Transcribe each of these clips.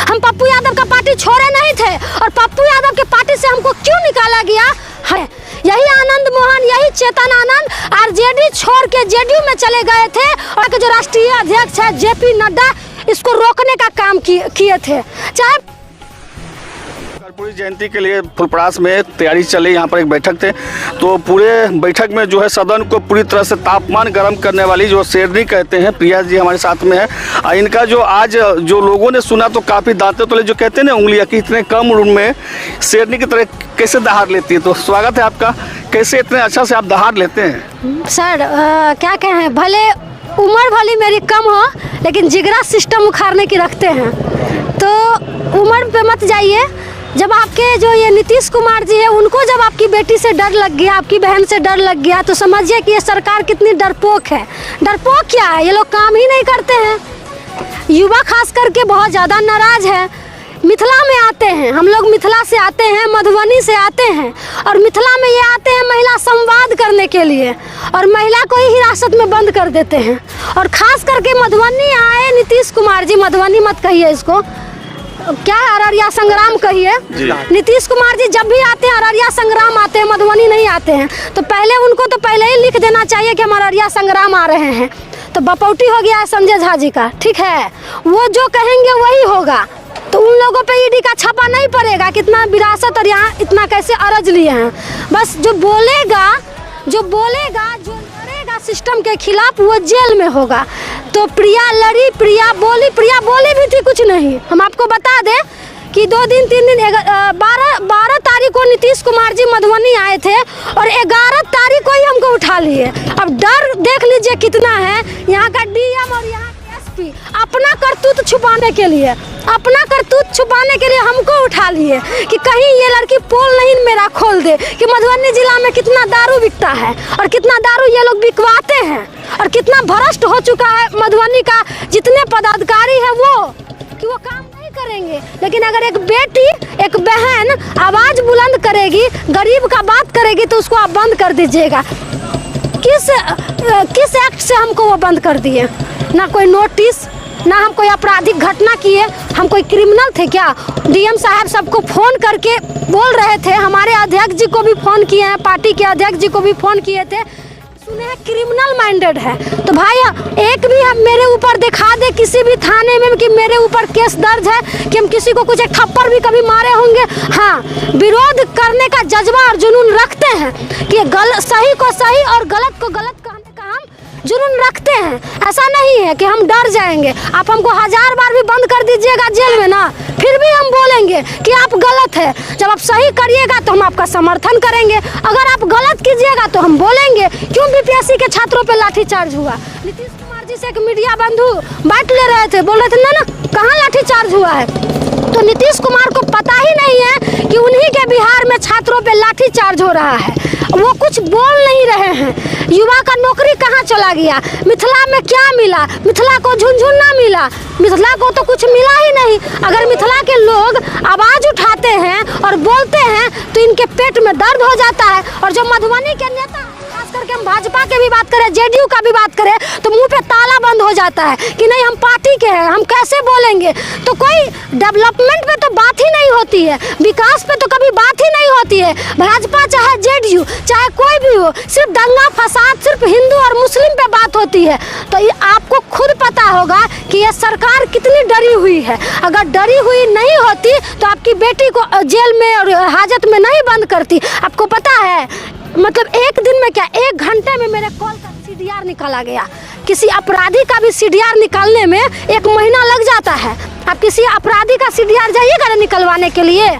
हम पप्पू यादव का पार्टी छोड़े नहीं थे और पप्पू यादव के पार्टी से हमको क्यों निकाला गया है? यही आनंद मोहन, यही चेतन आनंद आरजेडी छोड़ के जेडीयू में चले गए थे और जो राष्ट्रीय अध्यक्ष है जेपी नड्डा इसको रोकने का काम किए थे। चाहे कर्पूरी जयंती के लिए फुलपरास में तैयारी चली, यहाँ पर एक बैठक थे तो पूरे बैठक में जो है सदन को पूरी तरह से तापमान गर्म करने वाली जो शेरनी कहते हैं प्रिया जी हमारे साथ में है। इनका जो आज जो लोगों ने सुना तो काफ़ी दांते तले जो कहते हैं ना उंगलियाँ कि इतने कम उम्र में शेरनी की तरह कैसे दहाड़ लेती है। तो स्वागत है आपका, कैसे इतने अच्छा से आप दहाड़ लेते हैं? सर क्या कहें, भले उम्र भली मेरी कम हो लेकिन जिगरा सिस्टम उखाड़ने की रखते हैं। तो उम्र पे मत जाइए। जब आपके जो ये नीतीश कुमार जी है उनको जब आपकी बेटी से डर लग गया, आपकी बहन से डर लग गया तो समझिए कि ये सरकार कितनी डरपोक है। डरपोक क्या है, ये लोग काम ही नहीं करते हैं। युवा खास करके बहुत ज़्यादा नाराज है। मिथिला में आते हैं, हम लोग मिथिला से आते हैं, मधुबनी से आते हैं और मिथिला में ये आते हैं महिला संवाद करने के लिए और महिला को ही हिरासत में बंद कर देते हैं। और ख़ास करके मधुबनी आए नीतीश कुमार जी, मधुबनी मत कहिए इसको, क्या अररिया संग्राम कहिए। नीतीश कुमार जी जब भी आते हैं अररिया संग्राम आते हैं, मधुबनी नहीं आते हैं। तो पहले उनको तो पहले ही लिख देना चाहिए कि हम अररिया संग्राम आ रहे हैं। तो बपौटी हो गया है संजय झा जी का, ठीक है, वो जो कहेंगे वही होगा। तो उन लोगों पे ईडी का छापा नहीं पड़ेगा कितना विरासत और यहाँ इतना कैसे अर्ज लिए हैं। बस जो बोलेगा जो लड़ेगा सिस्टम के खिलाफ वो जेल में होगा। तो प्रिया लड़ी, प्रिया बोली भी थी कुछ नहीं। हम आपको बता दें कि 2 दिन 3 दिन 12 तारीख को नीतीश कुमार जी मधुबनी आए थे और 11 तारीख को ही हमको उठा लिए। अब डर देख लीजिए कितना है। यहाँ का डीएम और यहाँ एसपी अपना करतूत छुपाने के लिए हमको उठा लिए कि कहीं ये लड़की पोल नहीं मेरा खोल दे कि मधुबनी जिला में कितना दारू बिकता है और कितना दारू ये लोग बिकवाते हैं और कितना भ्रष्ट हो चुका है मधुबनी का जितने पदाधिकारी है वो कि वो काम नहीं करेंगे। लेकिन अगर एक बेटी एक बहन आवाज़ बुलंद करेगी, गरीब का बात करेगी तो उसको आप बंद कर दीजिएगा। किस एक्ट से हमको वो बंद कर दिए? ना कोई नोटिस, ना हम कोई आपराधिक घटना किए, हम कोई क्रिमिनल थे क्या? डीएम साहब सबको फ़ोन करके बोल रहे थे, हमारे अध्यक्ष जी को भी फ़ोन किए हैं, पार्टी के अध्यक्ष जी को भी फ़ोन किए थे, सुने हैं क्रिमिनल माइंडेड है। तो भाई एक भी हम मेरे ऊपर दिखा दे किसी भी थाने में कि मेरे ऊपर केस दर्ज है कि हम किसी को कुछ एक थप्पड़ भी कभी मारे होंगे। हाँ, विरोध करने का जज्बा और जुनून रखते हैं कि सही को सही और गलत को गलत कहने का हम जुनून रखते हैं। ऐसा नहीं है कि हम डर जाएंगे। आप हमको 1000 बार भी बंद कर दीजिएगा जेल में ना, फिर भी हम बोलेंगे कि आप गलत है। जब आप सही करिएगा तो हम आपका समर्थन करेंगे, अगर आप गलत कीजिएगा तो हम बोलेंगे क्यों बीपीएससी के छात्रों पे लाठीचार्ज हुआ। नीतीश कुमार जी से एक मीडिया बंधु बात ले रहे थे, बोल रहे थे ना कहाँ लाठीचार्ज हुआ है। तो नीतीश कुमार को पता ही नहीं है कि उन्हीं के बिहार में छात्रों पे लाठीचार्ज हो रहा है, वो कुछ बोल नहीं रहे हैं। युवा का नौकरी कहाँ चला गया? मिथिला में क्या मिला? मिथिला को झुनझुना मिला, मिथिला को तो कुछ मिला ही नहीं। अगर मिथिला के लोग आवाज़ उठाते हैं और बोलते हैं तो इनके पेट में दर्द हो जाता है। और जो मधुबनी के नेता, खास करके हम भाजपा के भी बात करें, जेडीयू का भी बात करें, तो मुंह पे ताला बंद हो जाता है कि नहीं हम पार्टी के हैं, हम कैसे बोलेंगे। तो कोई डेवलपमेंट पे तो बात ही नहीं होती है, विकास पे तो कभी बात ही नहीं होती है। भाजपा चाहे जेडीयू चाहे कोई भी हो, सिर्फ दंगा फसाद, सिर्फ हिंदू और मुस्लिम पे बात होती है। तो ये आपको खुद पता होगा कि ये सरकार कितनी डरी हुई है। अगर डरी हुई नहीं होती तो आपकी बेटी को जेल में और हाजत में नहीं बंद करती। आपको पता है मतलब एक दिन में क्या 1 घंटे में मेरे कॉल का सीडीआर निकाला गया। किसी अपराधी का भी सीडीआर निकालने में 1 महीना लग जाता है। आप किसी अपराधी का सीडीआर जाइएगा ना निकलवाने के लिए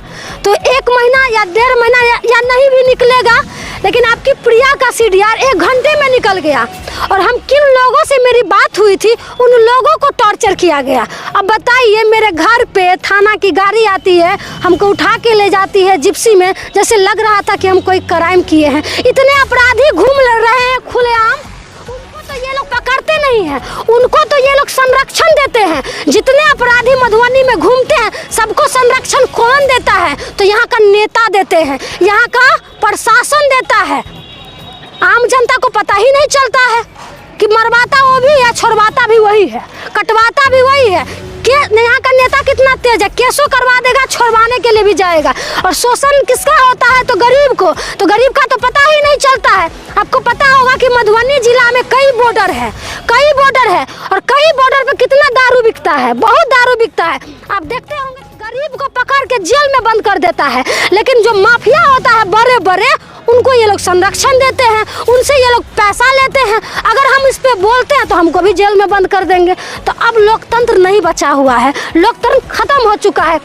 तो 1 महीना या 1.5 महीना या नहीं भी निकलेगा। लेकिन आपकी प्रिया का सीडीआर 1 घंटे में निकल गया। और हम किन लोगों से मेरी बात हुई थी उन लोगों को टॉर्चर किया गया। अब बताइए, मेरे घर पे थाना की गाड़ी आती है, हमको उठा के ले जाती है जिप्सी में, जैसे लग रहा था कि हम कोई क्राइम किए हैं। इतने अपराधी घूम रहे हैं खुलेआम, उनको तो ये लोग पकड़ते नहीं हैं, उनको तो ये लोग संरक्षण देते हैं। जितने अपराधी मधुबनी में घूमते हैं सबको संरक्षण कौन देता है? तो यहाँ का नेता देते हैं, यहाँ का प्रशासन देता है। आम जनता को पता ही नहीं चलता है कि मरवाता वो भी है, छोड़वाता भी वही है, कटवाता भी वही है। यहाँ का नेता कितना तेज है, केसों करवा देगा, छोड़वाने के लिए भी जाएगा। और शोषण किसका होता है? तो गरीब को, तो गरीब का तो पता ही नहीं चलता है। आपको पता होगा कि मधुबनी जिला में कई बॉर्डर है और कई बॉर्डर पे कितना दारू बिकता है, बहुत दारू बिकता है। आप देखते होंगे गरीब को पकड़ के जेल में बंद कर देता है, लेकिन जो माफिया होता है बड़े बड़े, उनको ये लोग संरक्षण देते हैं, उनसे ये लोग पैसा लेते हैं। अगर हम इस पे बोलते हैं तो हमको भी जेल में बंद कर देंगे। तो अब लोकतंत्र नहीं बचा हुआ है, लोकतंत्र खत्म हो चुका है।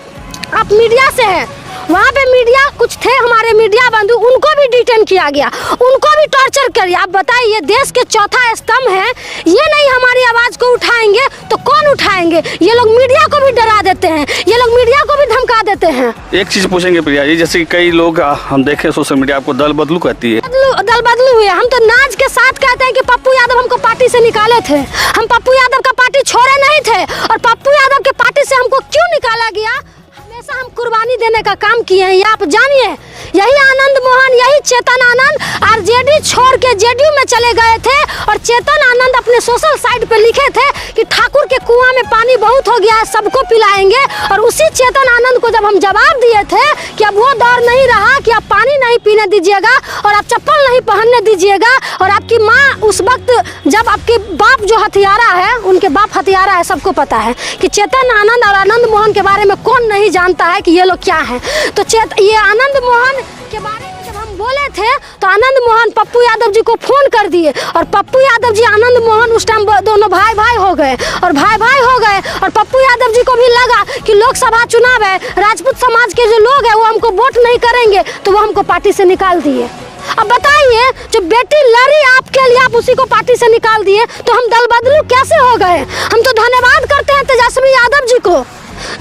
आप मीडिया से हैं, वहाँ पे मीडिया कुछ थे हमारे मीडिया बंधु, उनको भी डिटेन किया गया, उनको भी टॉर्चर करिए। आप बताइए, देश के चौथा स्तंभ है, ये नहीं हमारी आवाज़ को उठाएंगे तो कौन उठाएंगे? ये लोग मीडिया को भी डरा देते हैं, ये लोग मीडिया को भी धमका देते हैं। एक चीज़ पूछेंगे प्रिया जी, जैसे कई लोग हम देखें सोशल मीडिया आपको दल बदलू कहती है। दल बदलू हुए, हम तो नाच के साथ कहते हैं कि पप्पू यादव हमको पार्टी से निकाले थे। हम पप्पू यादव का पार्टी छोड़े नहीं थे, और पप्पू यादव के पार्टी से हमको क्यों निकाला गया? हमेशा हम कुर्बानी देने का काम किए हैं, ये आप जानिए। यही आनंद मोहन, यही चेतन आनंद आरजेडी छोड़ के जेडीयू में चले गए थे, और चेतन आनंद अपने सोशल साइट पे लिखे थे कि ठाकुर के कुआं में पानी बहुत हो गया है, सबको पिलाएंगे। और उसी चेतन आनंद को जब हम जवाब दिए थे कि अब वो दौर नहीं रहा कि आप पानी नहीं पीने दीजिएगा और आप चप्पल नहीं पहनने दीजिएगा, और आपकी माँ उस वक्त, जब आपके बाप जो हथियारा है, उनके बाप हथियारा है, सबको पता है कि चेतन आनंद और आनंद मोहन के बारे में कौन नहीं जानता है कि ये लोग क्या हैं। तो ये आनंद मोहन के बारे में जब हम बोले थे तो आनंद मोहन पप्पू यादव जी को फोन कर दिए, और पप्पू यादव जी आनंद मोहन उस टाइम दोनों भाई भाई हो गए, और पप्पू यादव जी को भी लगा कि लोकसभा चुनाव है, राजपूत समाज के जो लोग हैं वो हमको वोट नहीं करेंगे, तो वो हमको पार्टी से निकाल दिए। अब बताइए, जो बेटी लड़ी आपके लिए, आप उसी को पार्टी से निकाल दिए, तो हम दल बदलू कैसे हो गए? हम तो धन्यवाद करते हैं तेजस्वी यादव जी को,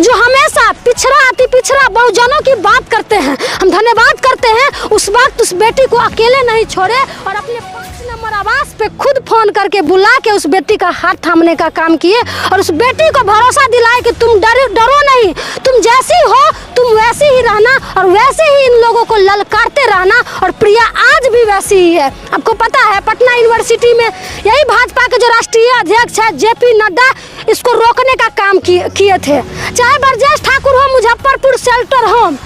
जो हमेशा पिछड़ा अति पिछड़ा बहुजनों की बात करते हैं। हम धन्यवाद करते हैं, उस वक्त उस बेटी को अकेले नहीं छोड़े, और अपने 5 नंबर आवास पे खुद फोन करके बुला के उस बेटी का हाथ थामने का काम किए, और उस बेटी को भरोसा दिलाए कि तुम डरो नहीं, तुम जैसी हो तुम वैसे ही रहना, और वैसे ही इन लोगों को ललकारते रहना। और प्रिया आज भी वैसी ही है। आपको पता है, पटना यूनिवर्सिटी में यही भाजपा के जो राष्ट्रीय अध्यक्ष है जेपी नड्डा, इसको रोकने का काम किए थे। चाहे ब्रजेश ठाकुर हो, मुजफ्फरपुर शेल्टर होम,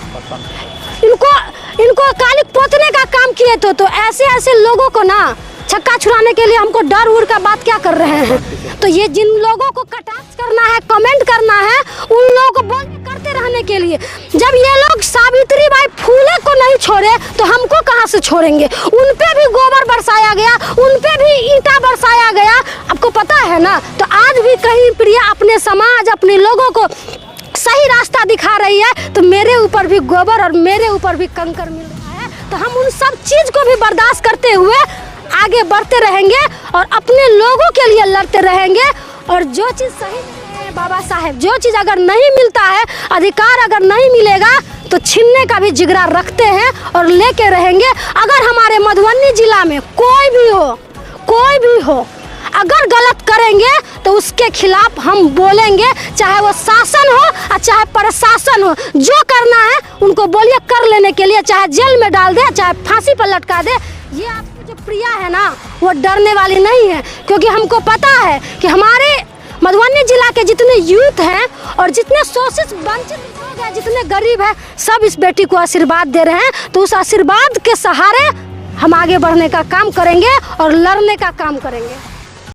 इनको कालिक पोतने का काम किए थे। तो ऐसे लोगों को ना छक्का छुड़ाने के लिए हमको डर उड़ का बात क्या कर रहे हैं? तो ये जिन लोगों को कटाक्ष करना है, कमेंट करना है, उन लोगों को करते रहने के लिए, जब ये लोग सावित्री बाई फूले को नहीं छोड़े तो हमको कहां से छोड़ेंगे? उन पे भी गोबर बरसाया गया, उन पे भी ईंटा बरसाया गया, आपको पता है ना। तो आज भी कहीं प्रिया अपने समाज, अपने लोगों को सही रास्ता दिखा रही है, तो मेरे ऊपर भी गोबर और मेरे ऊपर भी कंकर मिल रहा है। तो हम उन सब चीज को भी बर्दाश्त करते हुए आगे बढ़ते रहेंगे, और अपने लोगों के लिए लड़ते रहेंगे। और जो चीज़ सही है बाबा साहेब, जो चीज़ अगर नहीं मिलता है, अधिकार अगर नहीं मिलेगा, तो छीनने का भी जिगरा रखते हैं और लेके रहेंगे। अगर हमारे मधुबनी जिला में कोई भी हो अगर गलत करेंगे तो उसके खिलाफ हम बोलेंगे, चाहे वो शासन हो और चाहे प्रशासन हो। जो करना है उनको बोलिए कर लेने के लिए, चाहे जेल में डाल दे, चाहे फांसी पर लटका दे। ये आपकी जो प्रिया है ना, वो डरने वाली नहीं है, क्योंकि हमको पता है कि हमारे मधुबनी जिला के जितने यूथ हैं और जितने शोषित वंचित लोग हैं, जितने गरीब हैं, सब इस बेटी को आशीर्वाद दे रहे हैं। तो उस आशीर्वाद के सहारे हम आगे बढ़ने का काम करेंगे और लड़ने का काम करेंगे।